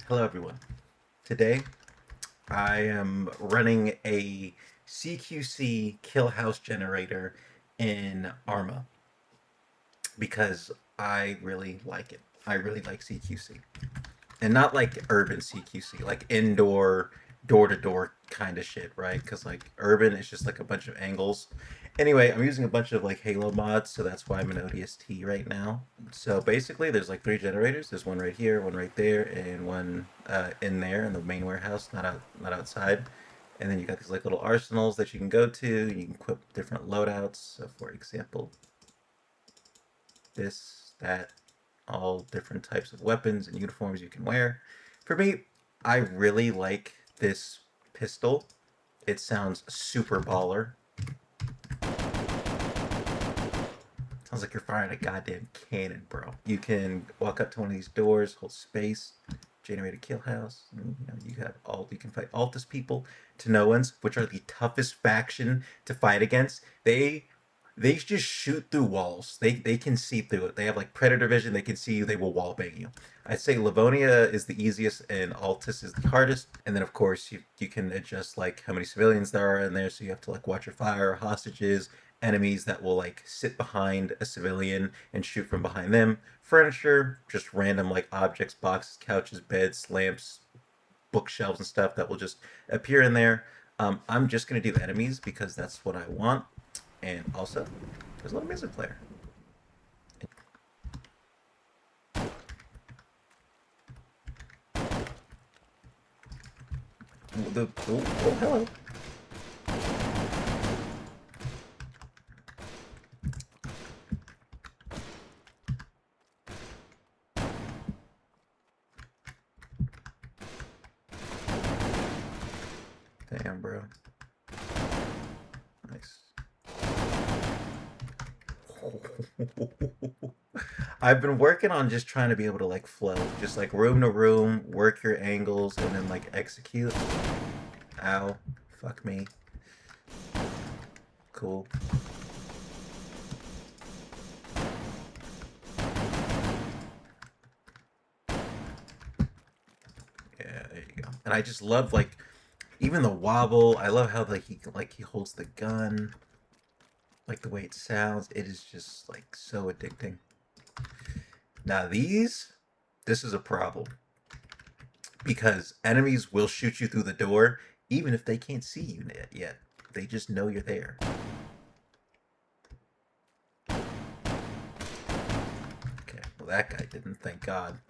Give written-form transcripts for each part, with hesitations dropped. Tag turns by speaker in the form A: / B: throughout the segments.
A: Hello, everyone. Today, I am running a CQC kill house generator in Arma because I really like it. I really like CQC. And not like urban CQC, like indoor, door to door kind of shit, right? Because like urban is just like a bunch of angles. Anyway, I'm using a bunch of like Halo mods, so that's why I'm in ODST right now. So basically, there's like three generators. There's one right here, one right there, and one in there in the main warehouse, not outside. And then you got these like little arsenals that you can go to. You can equip different loadouts. So, for example, this, that, all different types of weapons and uniforms you can wear. For me, I really like this pistol. It sounds super baller. Sounds like you're firing a goddamn cannon, bro. You can walk up to one of these doors, hold space, generate a kill house. And, you have all. You can fight Altus people to no ones, which are the toughest faction to fight against. They just shoot through walls. They can see through it. They have like predator vision. They can see you. They will wallbang you. I'd say Livonia is the easiest and Altus is the hardest. And then of course you can adjust like how many civilians there are in there. So you have to like watch your fire, hostages, enemies that will like sit behind a civilian and shoot from behind them. Furniture, just random like objects, boxes, couches, beds, lamps, bookshelves, and stuff that will just appear in there. I'm just gonna do enemies because that's what I want. And also, there's a little music player. Hello. Damn, bro. Nice. I've been working on just trying to be able to like flow, just like room to room, work your angles, and then like execute. Ow, fuck me. Cool. Yeah, there you go. And I just love like even the wobble. I love how he holds the gun, like the way it sounds. It is just like so addicting. Now this is a problem because enemies will shoot you through the door even if they can't see you yet. They just know you're there. Okay, well that guy didn't, thank God.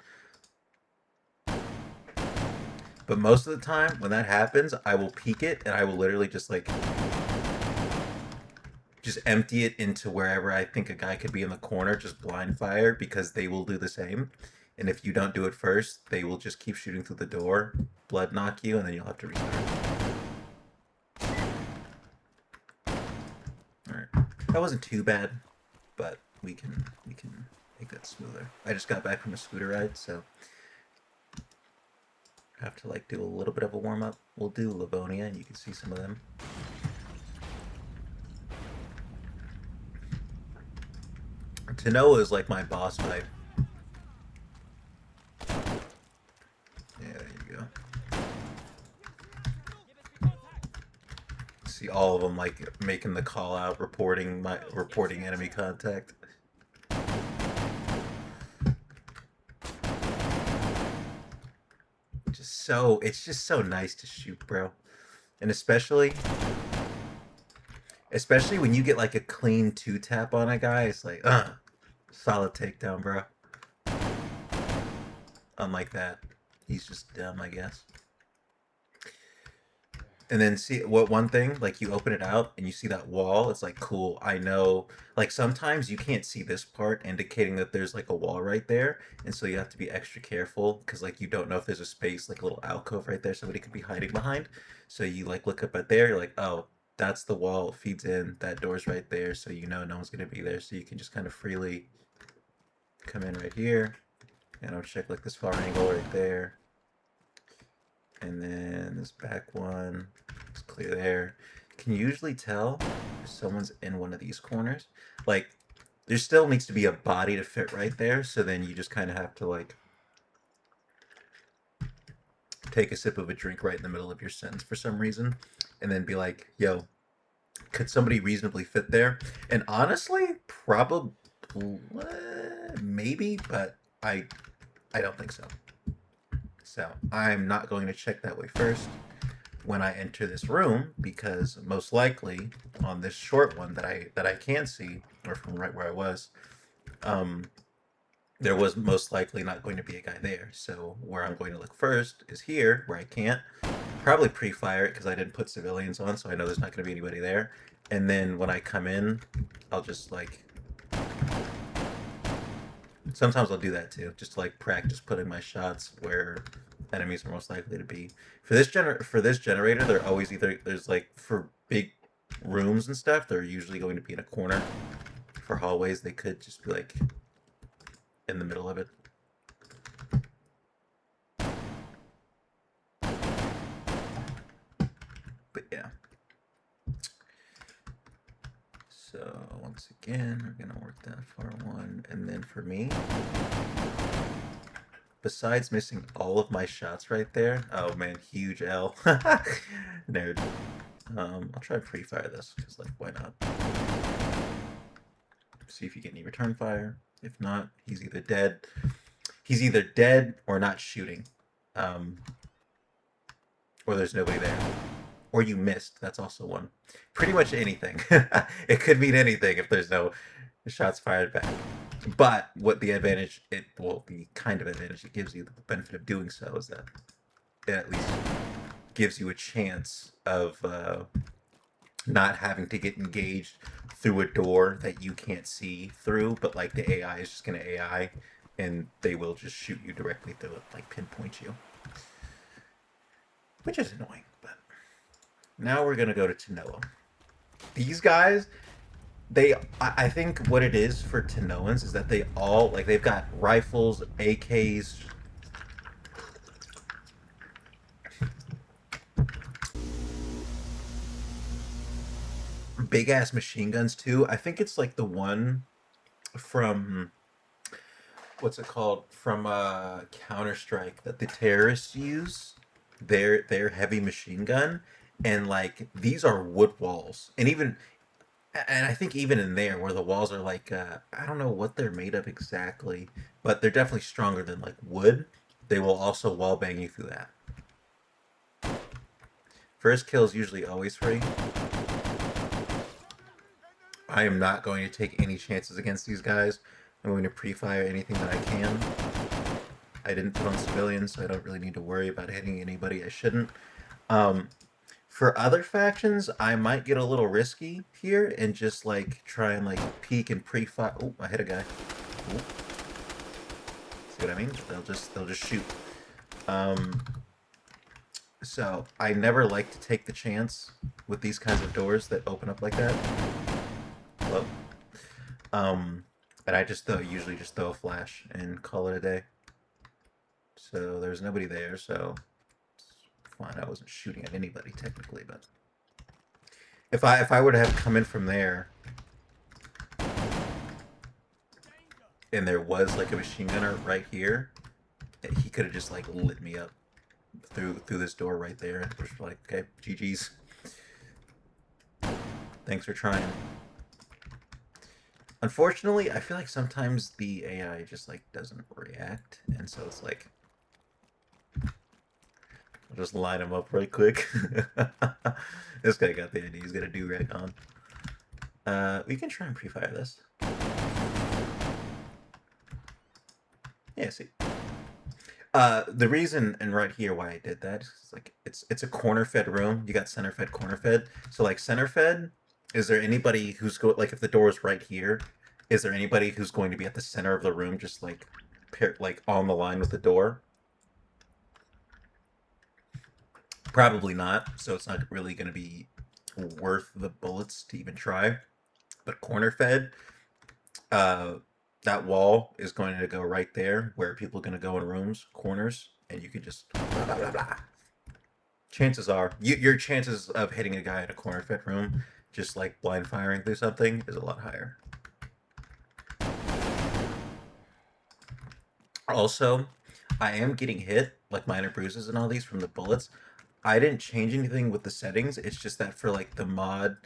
A: But most of the time when that happens, I will peek it and I will literally just empty it into wherever I think a guy could be in the corner, just blind fire because they will do the same. And if you don't do it first, they will just keep shooting through the door, blood knock you, and then you'll have to restart. Alright. That wasn't too bad, but we can make that smoother. I just got back from a scooter ride, so I have to like do a little bit of a warm up. We'll do Livonia and you can see some of them. Tanoa is like my boss fight. Yeah, there you go. See all of them like making the call out, reporting enemy contact. It's just so nice to shoot, bro, and especially when you get like a clean two tap on a guy. It's like, solid takedown, bro. Unlike that, he's just dumb, I guess. And then see what one thing, like you open it out and you see that wall, it's like cool. I know like sometimes you can't see this part indicating that there's like a wall right there. And so you have to be extra careful because like you don't know if there's a space, like a little alcove right there somebody could be hiding behind. So you like look up at there, you're like, oh, that's the wall, it feeds in, that door's right there, so you know no one's gonna be there. So you can just kind of freely come in right here. And I'll check like this far angle right there. And then this back one is clear there. Can you usually tell if someone's in one of these corners? Like, there still needs to be a body to fit right there, so then you just kind of have to, like, take a sip of a drink right in the middle of your sentence for some reason, and then be like, "Yo, could somebody reasonably fit there?" And honestly, probably maybe, but I don't think so. So I'm not going to check that way first when I enter this room, because most likely on this short one that I can see, or from right where I was, um, there was most likely not going to be a guy there. So where I'm going to look first is here, where I can't probably pre-fire it because I didn't put civilians on, so I know there's not going to be anybody there. And then when I come in, I'll just like sometimes I'll do that too, just to like practice putting my shots where enemies are most likely to be. For this generator, they're always either there's like for big rooms and stuff, they're usually going to be in a corner. For hallways, they could just be like in the middle of it. But yeah. So once again, we're gonna work that far one, and then for me, besides missing all of my shots right there, oh man, huge L, nerd. I'll try pre-fire this because like why not? See if you get any return fire. If not, he's either dead. He's either dead or not shooting, um, or there's nobody there. Or you missed. That's also one. Pretty much anything. It could mean anything if there's no shots fired back. But what the advantage, the kind of advantage it gives you, the benefit of doing so, is that it at least gives you a chance of not having to get engaged through a door that you can't see through, but like the AI is just going to AI, and they will just shoot you directly through it, like pinpoint you. Which is annoying, but now we're gonna go to Tanoa. These guys, I think what it is for Tanoans is that they all like they've got rifles, AKs, big ass machine guns too. I think it's like the one from what's it called, from Counter Strike that the terrorists use. Their heavy machine gun, and like these are wood walls, and I think even in there where the walls are like I don't know what they're made of exactly, but they're definitely stronger than like wood. They will also wall bang you through that. First kill is usually always free. I am not going to take any chances against these guys. I'm going to pre-fire anything that I can. I didn't put on civilians, so I don't really need to worry about hitting anybody I shouldn't. For other factions, I might get a little risky here and just like try and like peek and pre-fire. Oh, I hit a guy. Ooh. See what I mean? They'll just shoot. So I never like to take the chance with these kinds of doors that open up like that. Hello. And I just usually just throw a flash and call it a day. So there's nobody there, so it's fine. I wasn't shooting at anybody technically, but if I were to have come in from there and there was like a machine gunner right here, he could have just like lit me up through this door right there. And just like, okay, GG's. Thanks for trying. Unfortunately, I feel like sometimes the AI just like doesn't react, and so it's like I'll just line him up right quick. This guy got the idea. He's got a do-rag on. We can try and pre-fire this. Yeah, see. The reason and right here why I did that is like it's a corner fed room. You got center fed, corner fed. So like center fed, is there anybody who's like if the door is right here, is there anybody who's going to be at the center of the room just like like on the line with the door? Probably not. So it's not really going to be worth the bullets to even try. But corner fed, that wall is going to go right there where people are going to go in rooms, corners, and you can just blah, blah, blah, blah. Chances are, your chances of hitting a guy in a corner fed room, just like blind firing through something, is a lot higher. Also, I am getting hit, like minor bruises and all these from the bullets. I didn't change anything with the settings. It's just that for like the mod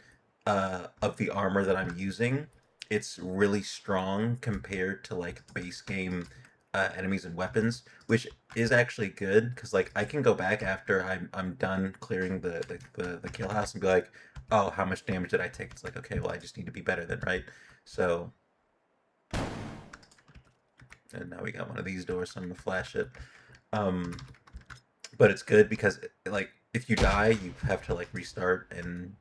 A: of the armor that I'm using, it's really strong compared to like base game enemies and weapons, which is actually good because like I can go back after I'm done clearing the kill house and be like, oh, how much damage did I take? It's like, okay, well, I just need to be better then, right? So, and now we got one of these doors, so I'm gonna flash it. Um, but it's good because like if you die, you have to like restart and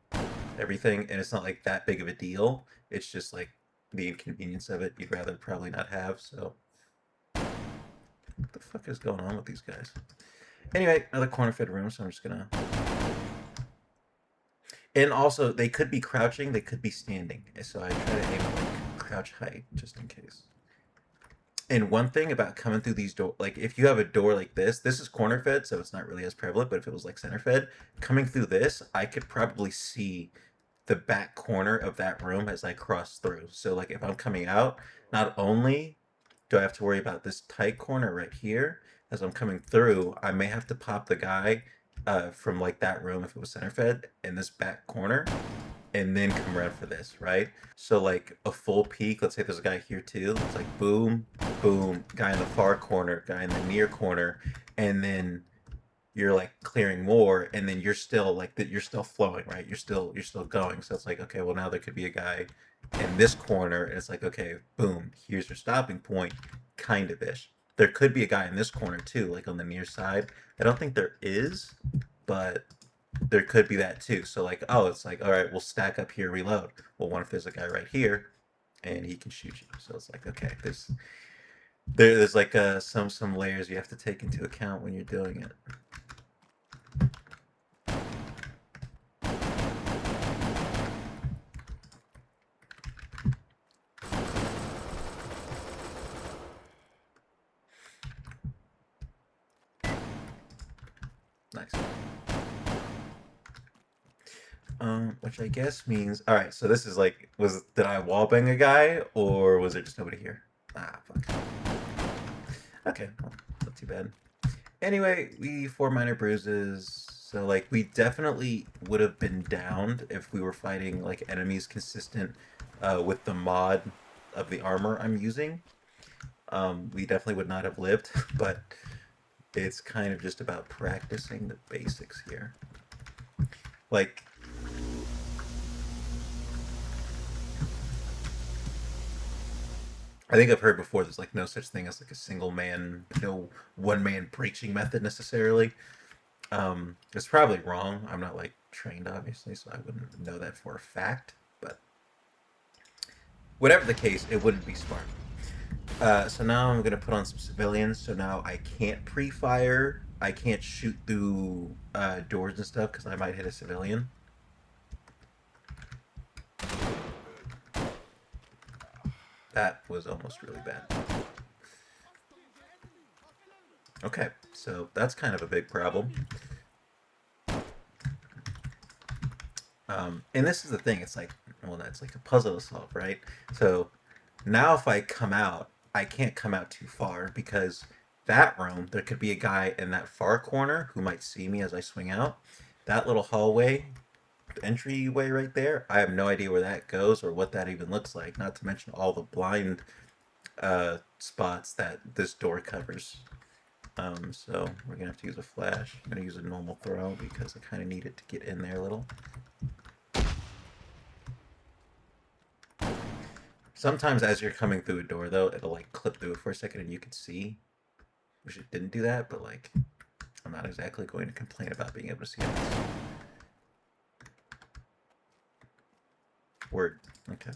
A: everything, and it's not like that big of a deal. It's just like the inconvenience of it. You'd rather probably not have. So, what the fuck is going on with these guys? Anyway, another corner fed room, so I'm just gonna. And also, they could be crouching, they could be standing. So I try to aim at like crouch height just in case. And one thing about coming through these doors, like if you have a door like this is corner fed, so it's not really as prevalent. But if it was like center fed, coming through this, I could probably see the back corner of that room as I cross through. So like if I'm coming out, not only do I have to worry about this tight corner right here as I'm coming through, I may have to pop the guy from like that room if it was center fed in this back corner and then come around for this, right? So like a full peek, let's say there's a guy here too. It's like boom, boom, guy in the far corner, guy in the near corner, and then you're like clearing more, and then you're still like that. You're still flowing, right? You're still going. So it's like, okay, well now there could be a guy in this corner, and it's like, okay, boom, here's your stopping point, kind of ish. There could be a guy in this corner too, like on the near side. I don't think there is, but there could be that too. So like, oh, it's like, all right, we'll stack up here, reload. Well, what if there's a guy right here, and he can shoot you? So it's like, okay, there's like some layers you have to take into account when you're doing it. Nice. Which I guess means, all right. So this is like, did I wallbang a guy or was there just nobody here? Ah, fuck. Okay, well, not too bad. Anyway, we 4 minor bruises. So like, we definitely would have been downed if we were fighting like enemies consistent with the mod of the armor I'm using. We definitely would not have lived, but it's kind of just about practicing the basics here. Like, I think I've heard before there's like no such thing as like a single man, no one man preaching method necessarily. It's probably wrong. I'm not like trained obviously, so I wouldn't know that for a fact. But whatever the case, it wouldn't be smart. So now I'm gonna put on some civilians. So now I can't pre-fire. I can't shoot through doors and stuff because I might hit a civilian. That was almost really bad. Okay, so that's kind of a big problem. And this is the thing. It's like, well, that's like a puzzle to solve, right? So now if I come out, I can't come out too far because that room, there could be a guy in that far corner who might see me as I swing out. That little hallway, entryway right there, I have no idea where that goes or what that even looks like, not to mention all the blind spots that this door covers. So we're gonna have to use a flash. I'm gonna use a normal throw because I kind of need it to get in there a little. Sometimes as you're coming through a door though, it'll like clip through it for a second and you can see. Wish it didn't do that, but like I'm not exactly going to complain about being able to see it. Word. Okay.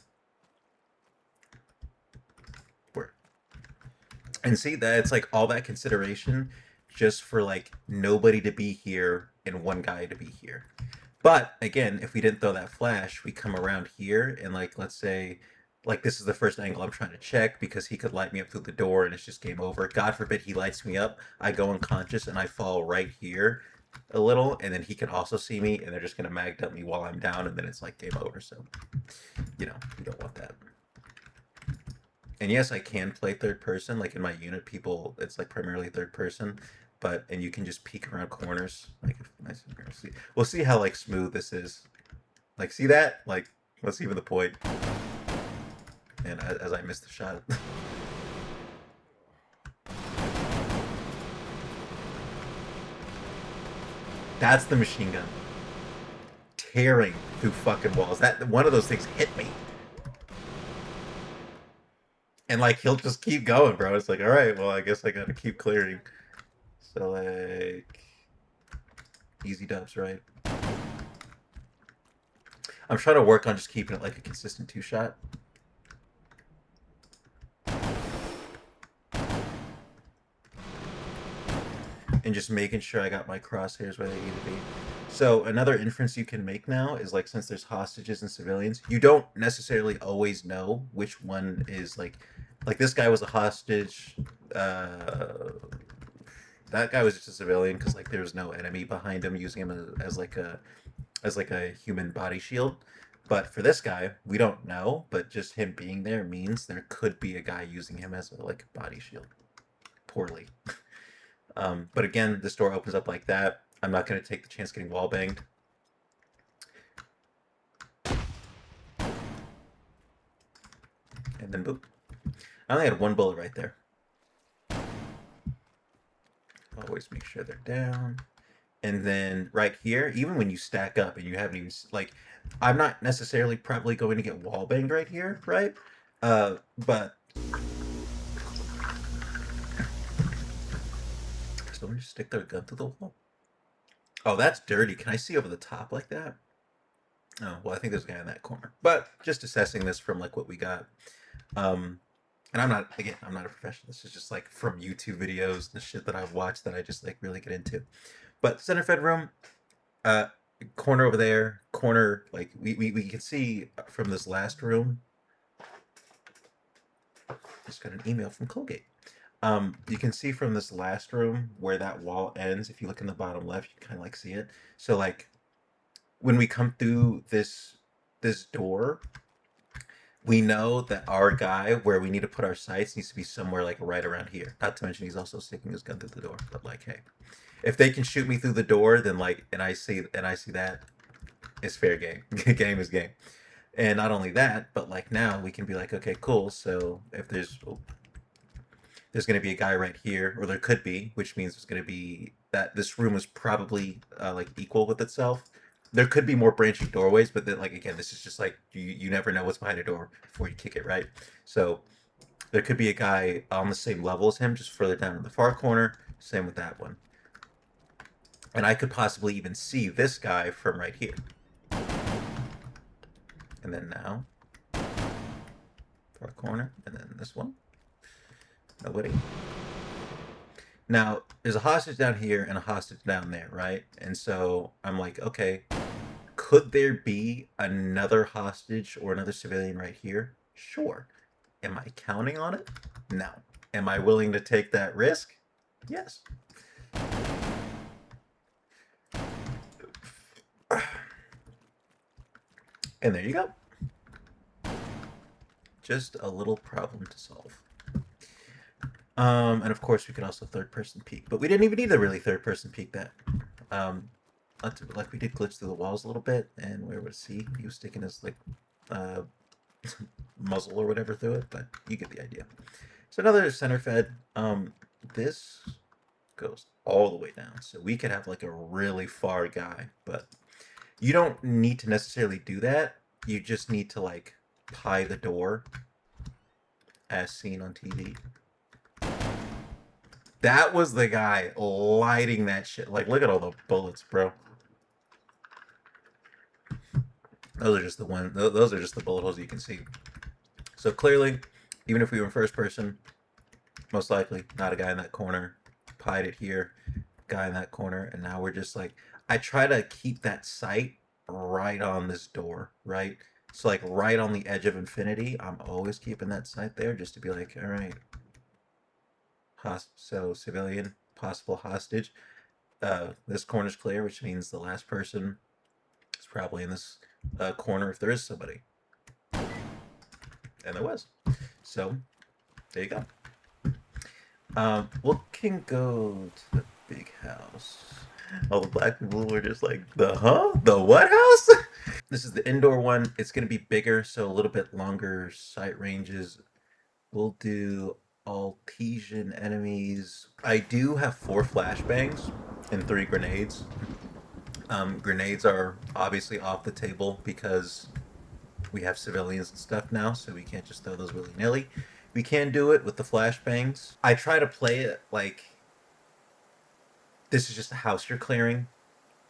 A: Word. And see that it's like all that consideration just for like nobody to be here and one guy to be here. But again, if we didn't throw that flash, we come around here and like let's say like this is the first angle I'm trying to check because he could light me up through the door and it's just game over. God forbid he lights me up, I go unconscious and I fall right here a little, and then he can also see me and they're just gonna mag dump me while I'm down and then it's like game over. So you don't want that. And yes, I can play third person. Like in my unit, people, it's like primarily third person, but and you can just peek around corners. Like if nice and see, we'll see how like smooth this is. Like see that? Like what's even the point? And as I missed the shot, that's the machine gun tearing through fucking walls. That one of those things hit me, and like he'll just keep going, bro. It's like all right, well I guess I gotta keep clearing. So like easy dubs, right? I'm trying to work on just keeping it like a consistent two shot. And just making sure I got my crosshairs where they need to be. So another inference you can make now is like since there's hostages and civilians, you don't necessarily always know which one is like this guy was a hostage. That guy was just a civilian because like there was no enemy behind him using him as like a human body shield. But for this guy, we don't know. But just him being there means there could be a guy using him as a like body shield poorly. But again, this door opens up like that. I'm not going to take the chance getting wall banged. And then boop. I only had one bullet right there. Always make sure they're down. And then right here, even when you stack up and you haven't even, like, I'm not necessarily probably going to get wall banged right here, right? But someone just stick their gun through the wall. Oh, that's dirty. Can I see over the top like that? Oh, well, I think there's a guy in that corner. But just assessing this from like what we got. And I'm not, again, I'm not a professional. This is just like from YouTube videos, the shit that I've watched that I just like really get into. But center fed room, uh, corner over there, corner, like we can see from this last room. Just got an email from Colgate. You can see from this last room where that wall ends. If you look in the bottom left, you can kind of like see it. So like when we come through this door, we know that our guy where we need to put our sights needs to be somewhere like right around here. Not to mention he's also sticking his gun through the door. But like, hey, if they can shoot me through the door, then like, and I see that, it's fair game. Game is game. And not only that, but like now we can be like, okay, cool. So if there's going to be a guy right here, or there could be, which means there's going to be that this room is probably like equal with itself. There could be more branching doorways, but then like again, this is just like you never know what's behind a door before you kick it, right? So there could be a guy on the same level as him, just further down in the far corner. Same with that one. And I could possibly even see this guy from right here. And then now, far corner, and then this one. Nobody. Now, there's a hostage down here and a hostage down there, right? And so I'm like, okay, could there be another hostage or another civilian right here? Sure. Am I counting on it? No. Am I willing to take that risk? Yes. And there you go. Just a little problem to solve. And of course we could also third person peek, but we didn't even need to really third person peek that. Like we did glitch through the walls a little bit, and we were able to see he was sticking his like muzzle or whatever through it, but you get the idea. So another center fed. This goes all the way down, so we could have like a really far guy, but you don't need to necessarily do that. You just need to like pie the door as seen on TV. That was the guy lighting that shit. Like, look at all the bullets, bro. Those are just the one. Those are just the bullet holes you can see. So clearly, even if we were in first person, most likely not a guy in that corner. Pied it here, guy in that corner, and now we're just like. I try to keep that sight right on this door, right? So like right on the edge of infinity. I'm always keeping that sight there, just to be like, all right. So civilian, possible hostage. This corner's clear, which means the last person is probably in this corner if there is somebody. And there was. So There you go. We can go to the big house. All the black people were just like, the what house? This is the indoor one. It's gonna be bigger, so a little bit longer sight ranges. We'll do Altesian enemies. I do have 4 flashbangs and 3 grenades. Grenades are obviously off the table because we have civilians and stuff now, so we can't just throw those willy nilly. We can do it with the flashbangs. I try to play it like this is just a house you're clearing,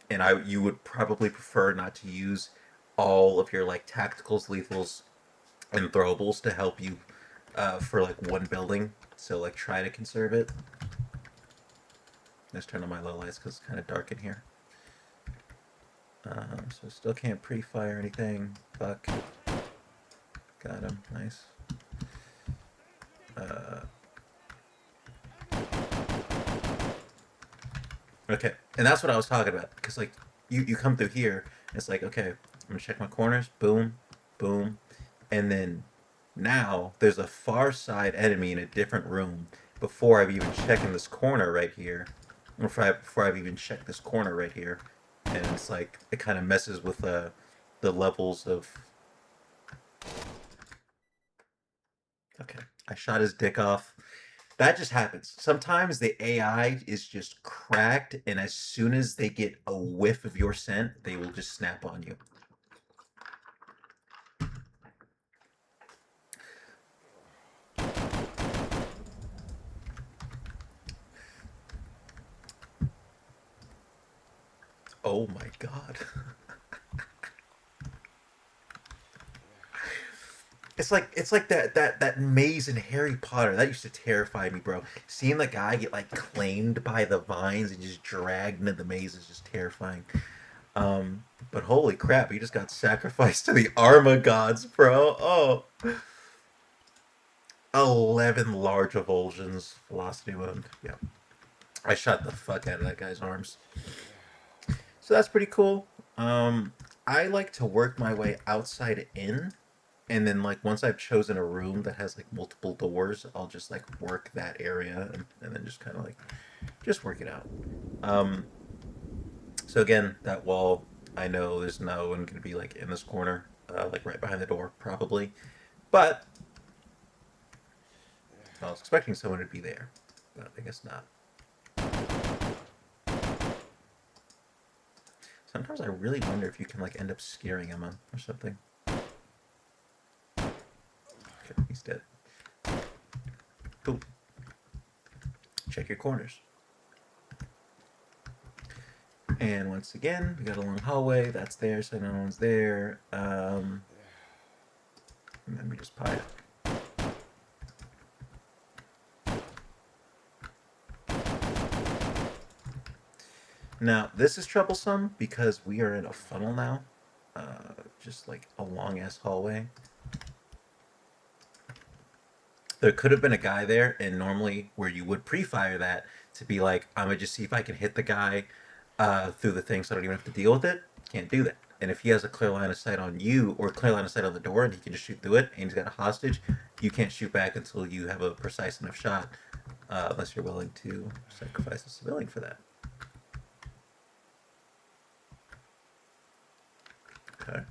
A: and you would probably prefer not to use all of your like tacticals, lethals, and throwables to help you for like one building. So like try to conserve it. Let's turn on my low lights because it's kind of dark in here. So still can't pre-fire anything. Fuck. Got him. Nice. Okay, and that's what I was talking about. Because like you come through here, and it's like okay, I'm gonna check my corners. Boom, boom, and then now there's a far side enemy in a different room before I've even checked this corner right here. Before I've even checked this corner right here, and it's like it kind of messes with the levels of. Okay, I shot his dick off. That just happens. Sometimes the AI is just cracked, and as soon as they get a whiff of your scent, they will just snap on you. Oh my god. It's like that maze in Harry Potter. That used to terrify me, bro. Seeing the guy get like claimed by the vines and just dragged into the maze is just terrifying. But holy crap, he just got sacrificed to the Arma gods, bro. Oh, 11 large evulsions, velocity wound. Yeah, I shot the fuck out of that guy's arms. So that's pretty cool. I like to work my way outside in, and then like once I've chosen a room that has like multiple doors, I'll just like work that area and then just kind of like just work it out. Um, so again, that wall, I know there's no one gonna be like in this corner, like right behind the door probably, but I was expecting someone to be there, but I guess not. Sometimes I really wonder if you can like end up scaring him or something. Okay, he's dead. Boom. Check your corners. And once again, we got a long hallway. That's there, so no one's there. And then we just pie it. Now, this is troublesome because we are in a funnel now. Just like a long ass hallway. There could have been a guy there, and normally where you would pre-fire that to be like, I'm gonna just see if I can hit the guy through the thing, so I don't even have to deal with it. Can't do that. And if he has a clear line of sight on you, or a clear line of sight on the door, and he can just shoot through it, and he's got a hostage, you can't shoot back until you have a precise enough shot, unless you're willing to sacrifice a civilian for that. Okay.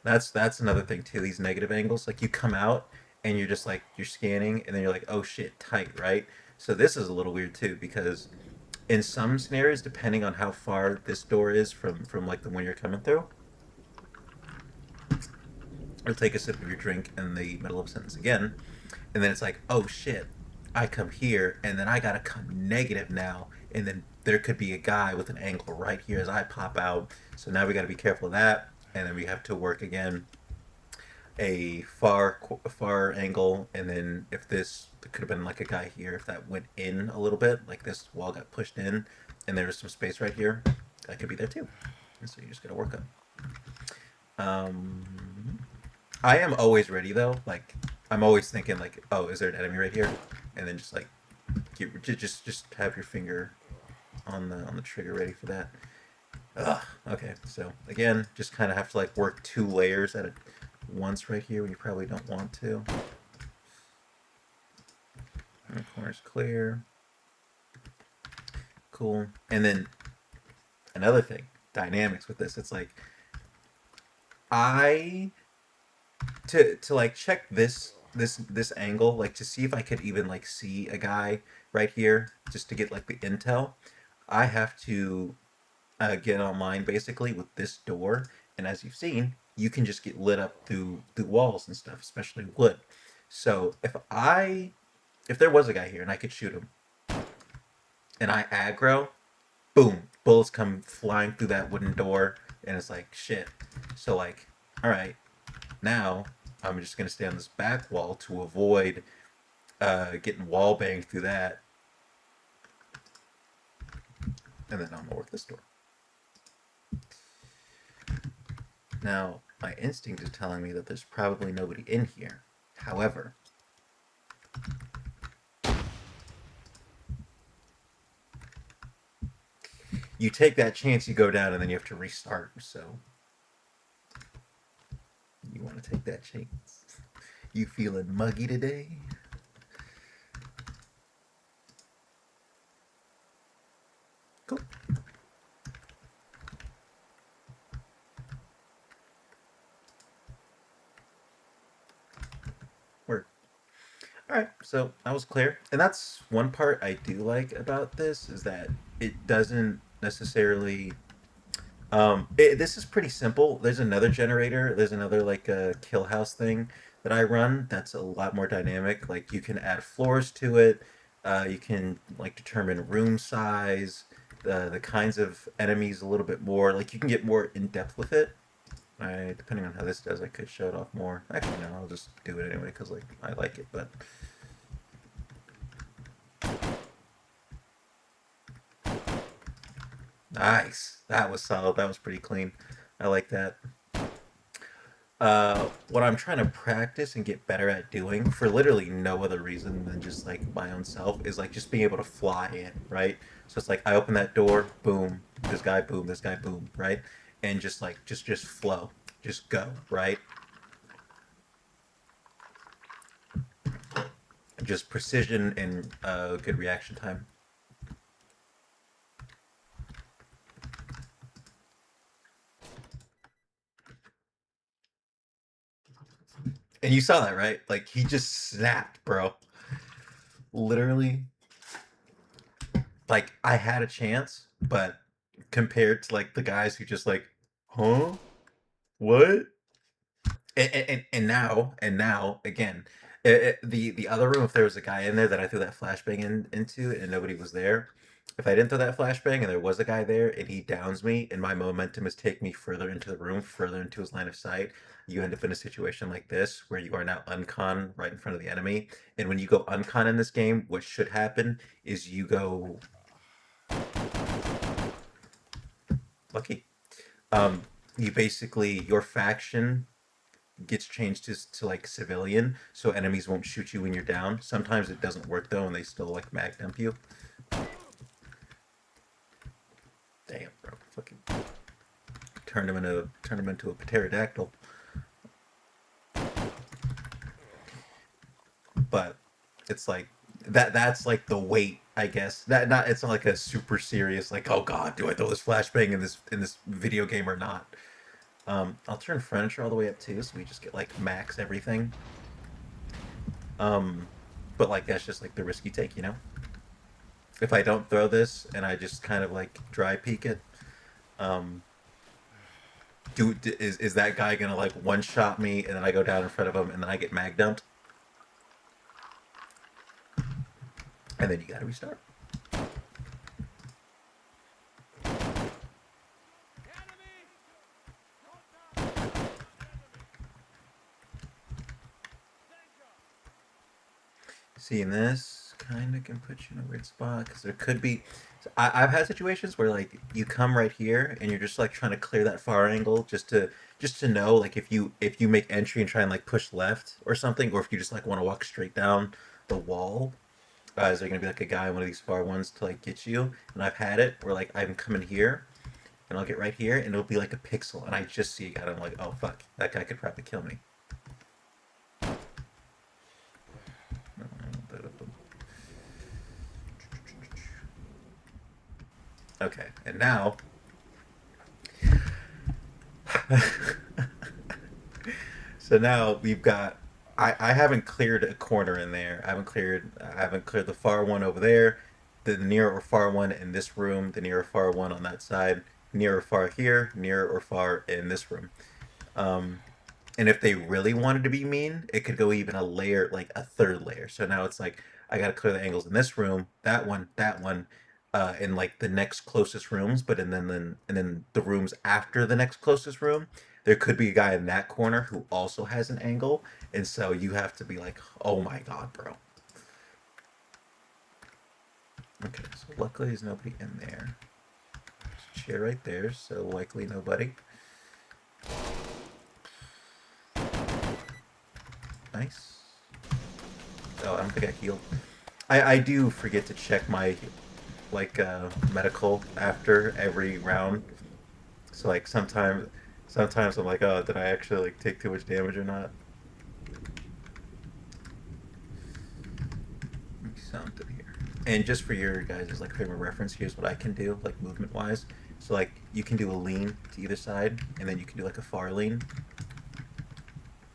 A: That's another thing too. These negative angles, like you come out and you're just like you're scanning, and then you're like, oh shit, tight, right? So this is a little weird too because in some scenarios, depending on how far this door is from like the one you're coming through, or take a sip of your drink in the middle of a sentence again, and then it's like, oh shit, I come here, and then I gotta come negative now, and then there could be a guy with an angle right here as I pop out. So now we got to be careful of that, and then we have to work again a far angle, and then if this there could have been like a guy here, if that went in a little bit, like this wall got pushed in, and there was some space right here, that could be there too. And so you just gotta work on. I am always ready though. Like I'm always thinking like, oh, is there an enemy right here? And then just like just have your finger on the trigger ready for that. Ugh. Okay, so again, just kind of have to like work 2 layers at a once right here when you probably don't want to. And the corner's clear. Cool. And then another thing, dynamics with this. It's like I to like check this angle, like to see if I could even like see a guy right here, just to get like the intel. I have to get online basically with this door, and as you've seen, you can just get lit up through walls and stuff, especially wood. So if there was a guy here and I could shoot him, and I aggro, boom, bullets come flying through that wooden door, and it's like shit. So like, all right, now I'm just gonna stay on this back wall to avoid getting wall banged through that, and then I'm gonna work this door. Now, my instinct is telling me that there's probably nobody in here. However, you take that chance, you go down, and then you have to restart. So, you want to take that chance. You feeling muggy today? Cool. Work. All right, so that was clear, and that's one part I do like about this is that it doesn't necessarily. This is pretty simple. There's another generator. There's another like a kill house thing that I run. That's a lot more dynamic. Like you can add floors to it. You can like determine room size, the kinds of enemies a little bit more. Like you can get more in depth with it. Depending on how this does, I could show it off more. Actually, no, I'll just do it anyway because like I like it. But nice, that was solid. That was pretty clean. I like that. What I'm trying to practice and get better at doing for literally no other reason than just like my own self is like just being able to fly in, right? So it's like I open that door, boom, this guy, boom, right? And just like just flow, just go, right? Just precision and good reaction time. And you saw that, right? Like he just snapped, bro. Literally, like I had a chance, but compared to like the guys who just like, huh? What? And now again, the other room, if there was a guy in there that I threw that flashbang into and nobody was there, if I didn't throw that flashbang and there was a guy there and he downs me and my momentum is take me further into the room, further into his line of sight, you end up in a situation like this where you are now uncon right in front of the enemy. And when you go uncon in this game, what should happen is you go lucky. Um, you basically your faction gets changed to like civilian, so enemies won't shoot you when you're down. Sometimes it doesn't work though, and they still like mag dump you. Damn, bro, fucking turn him into a pterodactyl. But it's like that's like the weight, I guess. That not it's not like a super serious like oh god, do I throw this flashbang in this video game or not? I'll turn furniture all the way up too, so we just get like max everything. Um, but like that's just like the risk you take, you know. If I don't throw this and I just kind of like dry peek it, um, is that guy gonna like one shot me and then I go down in front of him and then I get mag dumped and then you gotta restart. Seeing this kind of can put you in a weird spot because there could be. I've had situations where like you come right here and you're just like trying to clear that far angle just to know like if you make entry and try and like push left or something, or if you just like want to walk straight down the wall. Is there gonna be like a guy in one of these far ones to like get you? And I've had it where like I'm coming here and I'll get right here and it'll be like a pixel and I just see a guy and I'm like, oh fuck, that guy could probably kill me. Okay, and now so now we've got. I haven't cleared a corner in there. I haven't cleared the far one over there, the near or far one in this room, the near or far one on that side, near or far here, near or far in this room. Um, and if they really wanted to be mean, it could go even a layer, like a third layer. So now it's like I got to clear the angles in this room, that one, in like the next closest rooms. But and then the rooms after the next closest room, there could be a guy in that corner who also has an angle, and so you have to be like, oh my god, bro. Okay, so luckily there's nobody in there. There's a chair right there, so likely nobody. Nice. Oh, I don't think I healed. I do forget to check my medical after every round. So like sometimes I'm like, oh, did I actually like take too much damage or not? Something here. And just for your guys' like frame of reference, here's what I can do, like movement wise. So like you can do a lean to either side, and then you can do like a far lean,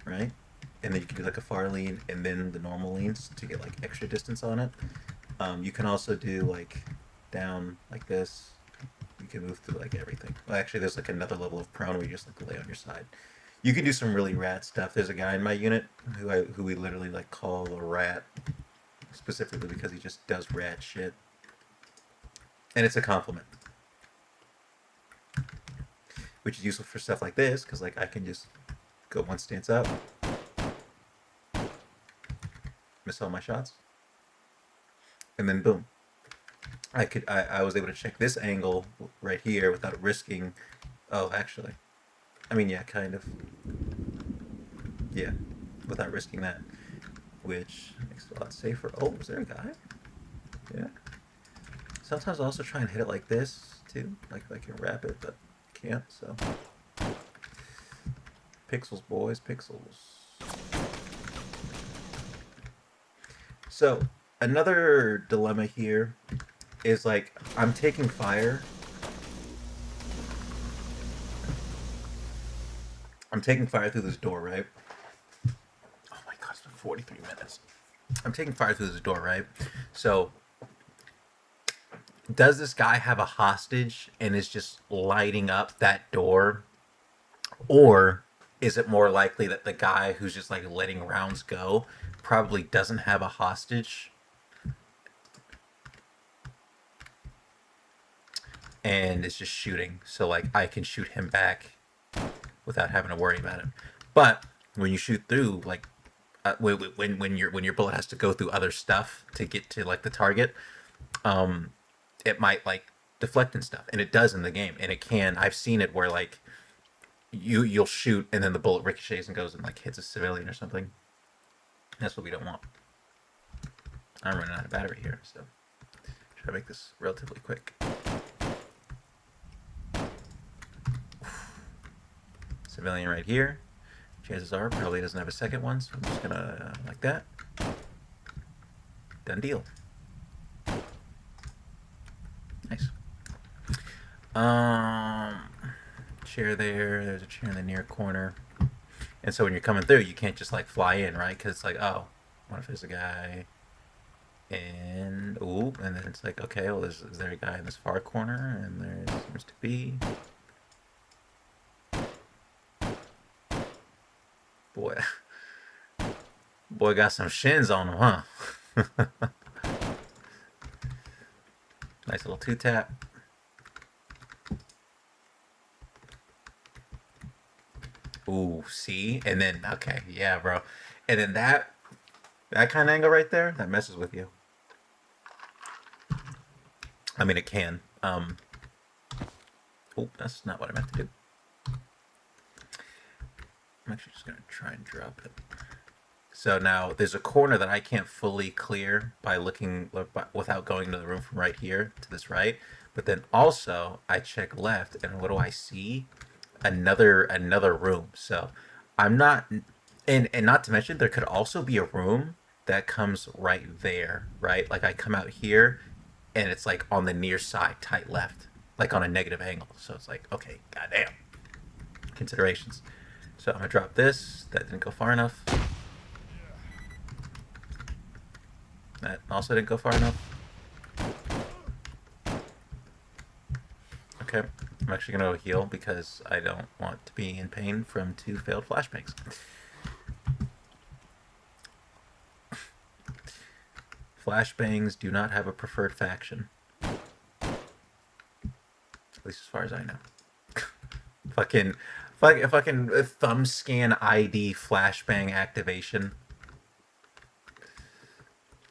A: right? And then you can do like a far lean and then the normal leans to get like extra distance on it. You can also do like down like this. You can move through like everything. Well, actually, there's like another level of prone where you just like lay on your side. You can do some really rad stuff. There's a guy in my unit who we literally like call a rat specifically because he just does rad shit, and it's a compliment, which is useful for stuff like this because like I can just go one stance up, miss all my shots, and then boom. I was able to check this angle right here without risking. Oh, actually, I mean, yeah, kind of. Yeah, without risking that, which makes it a lot safer. Oh, is there a guy? Yeah. Sometimes I also try and hit it like this too, like I can wrap it, but can't. So pixels, boys, pixels. So another dilemma here is like I'm taking fire. I'm taking fire through this door, right? Oh my god, it's been 43 minutes. I'm taking fire through this door, right? So does this guy have a hostage and is just lighting up that door, or is it more likely that the guy who's just like letting rounds go probably doesn't have a hostage and is just shooting, so like I can shoot him back without having to worry about it? But when you shoot through, like when your bullet has to go through other stuff to get to like the target, um, it might like deflect and stuff, and it does in the game, and it can. I've seen it where like you'll shoot and then the bullet ricochets and goes and like hits a civilian or something. That's what we don't want. I'm running out of battery here, so try to make this relatively quick. Civilian right here. Chances are probably doesn't have a second one, so I'm just gonna like that. Done deal. Nice. Chair there. There's a chair in the near corner. And so when you're coming through, you can't just like fly in, right? Because it's like, oh, what if there's a guy? And ooh, and then it's like, okay, well, is there a guy in this far corner? And there seems to be. Boy, boy, got some shins on him, huh? Nice little two tap. Ooh, see, and then okay, yeah, bro, and then that kind of angle right there that messes with you. I mean, it can. Oh, that's not what I meant to do. I'm actually just gonna try and drop it. So now there's a corner that I can't fully clear by looking without going to the room from right here to this right. But then also I check left, and what do I see? Another room. So I'm not, and not to mention there could also be a room that comes right there, right? Like I come out here, and it's like on the near side, tight left. like on a negative angle. So it's like, okay, goddamn. Considerations. So I'm gonna drop this. That didn't go far enough. That also didn't go far enough. Okay, I'm actually gonna go heal because I don't want to be in pain from 2 failed flashbangs. Flashbangs do not have a preferred faction. At least as far as I know. fucking thumb scan ID flashbang activation.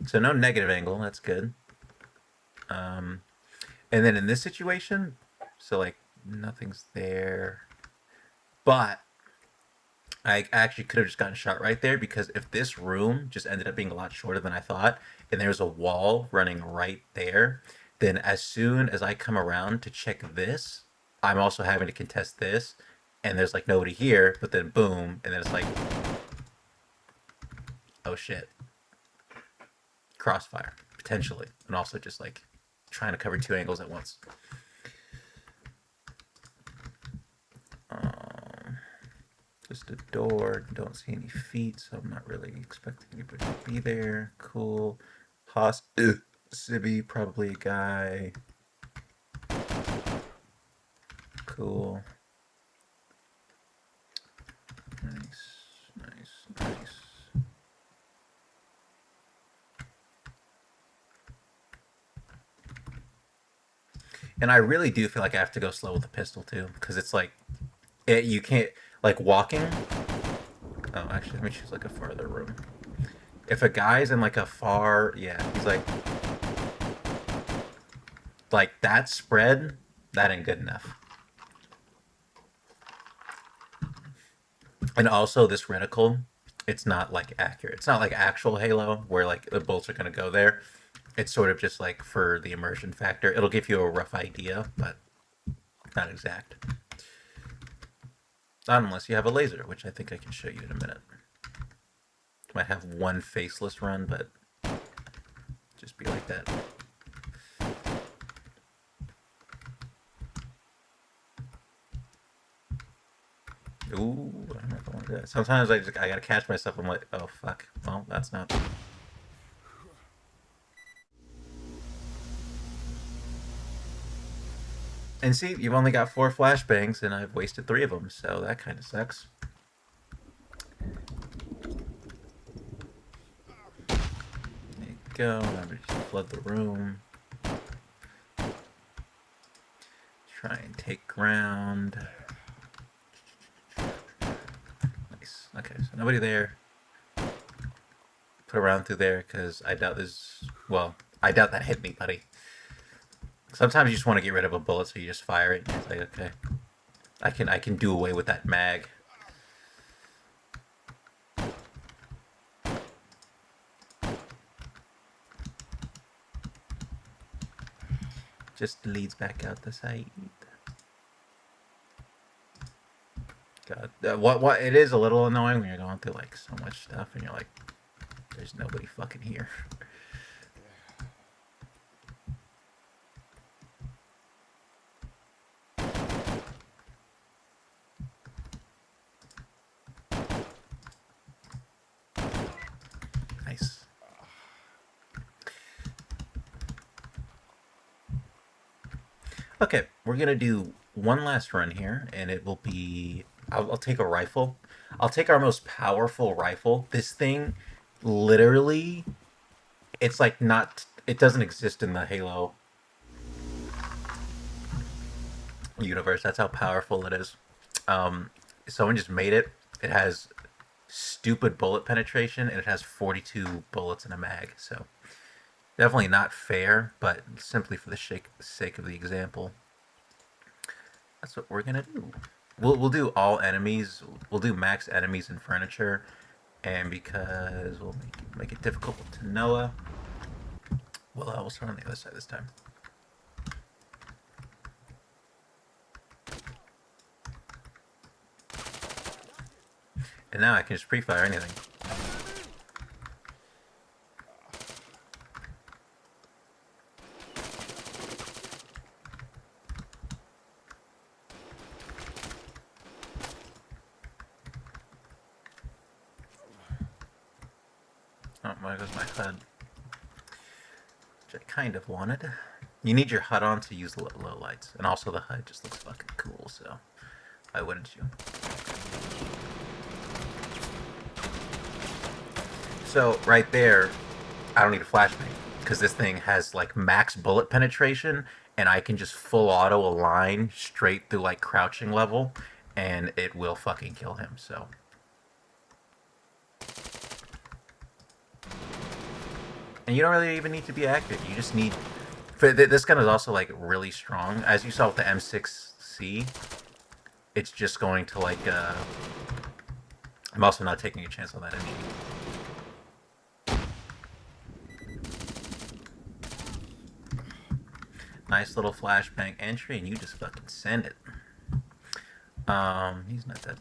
A: So no negative angle, that's good. And then in this situation, so like nothing's there. But I actually could have just gotten shot right there because if this room just ended up being a lot shorter than I thought, and there's a wall running right there, then as soon as I come around to check this, I'm also having to contest this, and there's like nobody here, but then boom, and then it's like, oh shit. Crossfire, potentially. And also just like trying to cover 2 angles at once. Just a door, don't see any feet, so I'm not really expecting anybody to be there. Cool. Sibby, probably a guy. Cool. Nice. And I really do feel like I have to go slow with the pistol too, because it's like, you can't, like walking. Oh, actually, let me choose like a farther room. If a guy's in like a far, yeah, he's like that spread, that ain't good enough. And also this reticle, it's not like accurate. It's not like actual Halo where like the bolts are gonna go there. It's sort of just like for the immersion factor. It'll give you a rough idea, but not exact. Not unless you have a laser, which I think I can show you in a minute. Might have one faceless run, but just be like that. Ooh, I don't know if I want to do that. Sometimes I gotta catch myself. I'm like, oh fuck. Well, that's not. And see, you've only got 4 flashbangs, and I've wasted 3 of them, so that kind of sucks. There you go. Remember to flood the room. Try and take ground. Nice. Okay, so nobody there. Put a round through there, because I doubt this... Well, I doubt that hit me, buddy. Sometimes you just want to get rid of a bullet, so you just fire it, and it's like, okay. I can do away with that mag. Just leads back out the side. God, what it is a little annoying when you're going through like so much stuff and you're like, there's nobody fucking here. Nice. Okay, we're gonna do one last run here, and it will be... I'll take a rifle. I'll take our most powerful rifle. This thing, literally, it's like not... It doesn't exist in the Halo universe. That's how powerful it is. Someone just made it. It has stupid bullet penetration, and it has 42 bullets in a mag, so... Definitely not fair, but simply for the sake of the example. That's what we're gonna do. We'll do all enemies. We'll do max enemies and furniture, and because we'll make it difficult to Noah, we'll start on the other side this time. And now I can just pre-fire anything. there goes my HUD. Which I kind of wanted. You need your HUD on to use low lights. And also the HUD just looks fucking cool, so why wouldn't you? So right there, I don't need a flashbang because this thing has like max bullet penetration, and I can just full auto align straight through like crouching level, and it will fucking kill him. So. And you don't really even need to be accurate. You just need. This gun is also like really strong, as you saw with the M6C. It's just going to like. I'm also not taking a chance on that MG. Nice little flashbang entry, and you just fucking send it. He's not dead.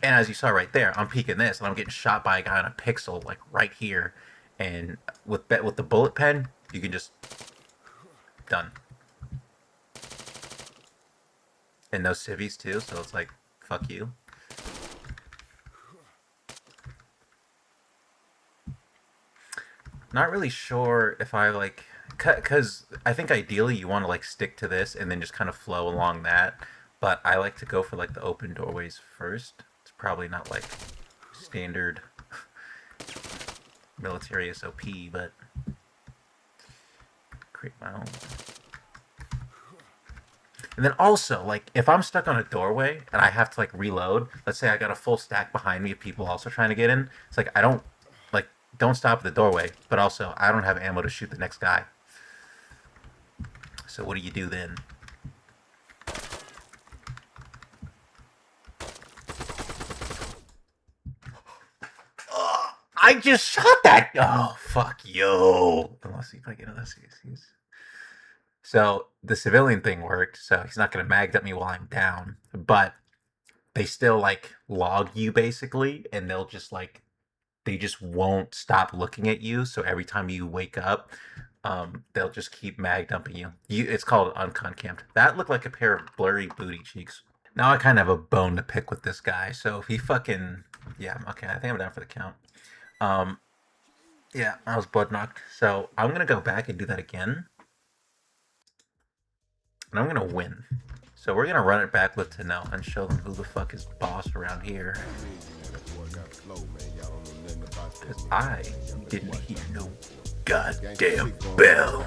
A: And as you saw right there, I'm peeking this, and I'm getting shot by a guy on a pixel, like right here. And with the bullet pen, you can just done. And no civvies too, so it's like fuck you. Not really sure if I like, because I think ideally you want to like stick to this and then just kind of flow along that. But I like to go for like the open doorways first. It's probably not like standard military SOP, but create my own. And then also, like, if I'm stuck on a doorway and I have to like reload, let's say I got a full stack behind me of people also trying to get in, it's like I don't stop at the doorway, but also I don't have ammo to shoot the next guy. So what do you do then? I just shot that. Oh, fuck you. Unless if I get another CQCs. So the civilian thing worked. So he's not going to mag at me while I'm down. But they still like log you basically. And they'll just like, they just won't stop looking at you. So every time you wake up, they'll just keep mag dumping you. It's called uncon camped. That looked like a pair of blurry booty cheeks. Now I kind of have a bone to pick with this guy. So if he fucking, yeah, okay, I think I'm down for the count. Yeah, I was blood knocked. So I'm gonna go back and do that again. And I'm gonna win. So we're gonna run it back with Tanel and show them who the fuck is boss around here. Cause I didn't hear no goddamn bell.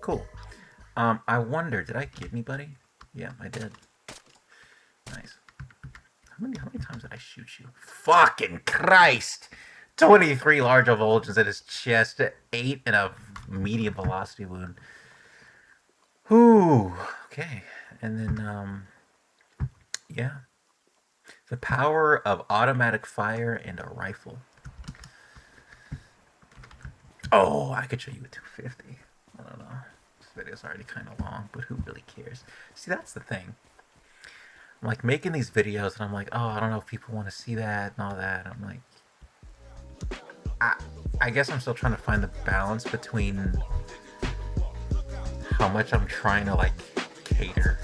A: Cool. I wonder, did I get anybody? Yeah, I did. Nice. How many times did I shoot you? Fucking Christ! 23 large avulsions at his chest, 8 in a medium velocity wound. Whew. Okay. And then, yeah. The power of automatic fire and a rifle. Oh, I could show you a 250. I don't know. This video's already kind of long, but who really cares? See, that's the thing. I'm like making these videos, and I'm like, oh, I don't know if people want to see that and all that. I'm like, I guess I'm still trying to find the balance between how much I'm trying to like cater